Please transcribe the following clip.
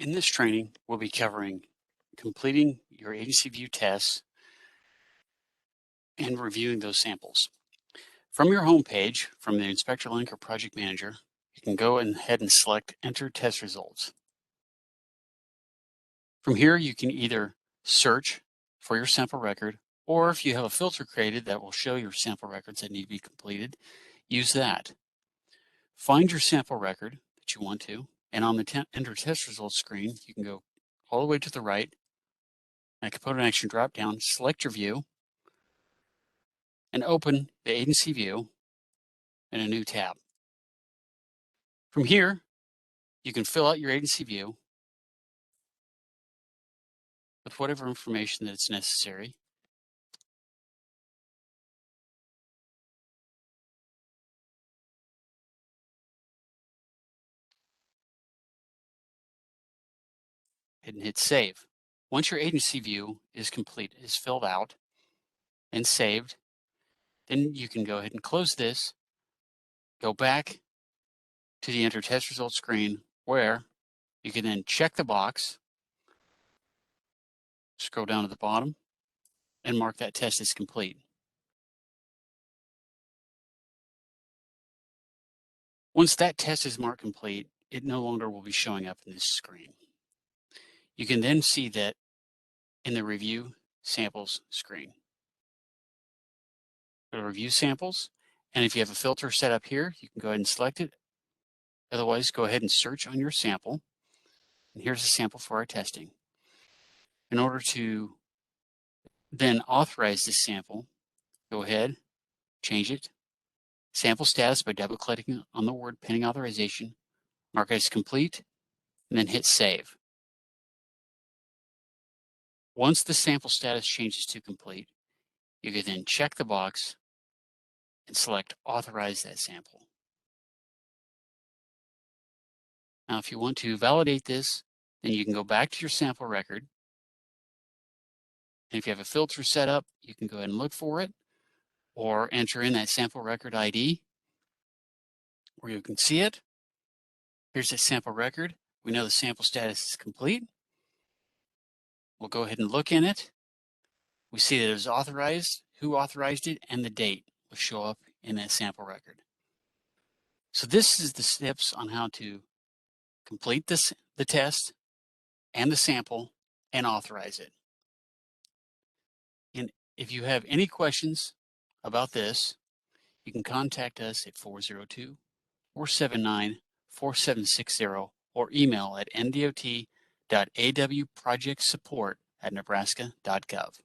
In this training, we'll be covering completing your agency view tests and reviewing those samples. From your home page, from the Inspector link or Project Manager, you can go ahead and select Enter Test Results. From here, you can either search for your sample record, or if you have a filter created that will show your sample records that need to be completed, use that. Find your sample record that you want to, and on the Enter Test Results screen, you can go all the way to the right, and a component action drop-down, select your view, and open the agency view in a new tab. From here, you can fill out your agency view with whatever information that's necessary. And hit save. Once your agency view is complete, is filled out and saved, then you can go ahead and close this, go back to the Enter Test Results screen where you can then check the box, scroll down to the bottom, and mark that test as complete. Once that test is marked complete, it no longer will be showing up in this screen. You can then see that in the Review Samples screen. Go to Review Samples, and if you have a filter set up here, you can go ahead and select it. Otherwise, go ahead and search on your sample. And here's a sample for our testing. In order to then authorize this sample, go ahead, change it. Sample status by double-clicking on the word pending authorization, mark it as complete, and then hit save. Once the sample status changes to complete, you can then check the box and select authorize that sample. Now, if you want to validate this, then you can go back to your sample record. And if you have a filter set up, you can go ahead and look for it or enter in that sample record ID where you can see it. Here's that sample record. We know the sample status is complete. We'll go ahead and look in it. We see that it was authorized, who authorized it, and the date will show up in that sample record. So this is the steps on how to complete the test and the sample and authorize it. And if you have any questions about this, you can contact us at 402-479-4760 or email at ndot.awprojectsupport@nebraska.gov.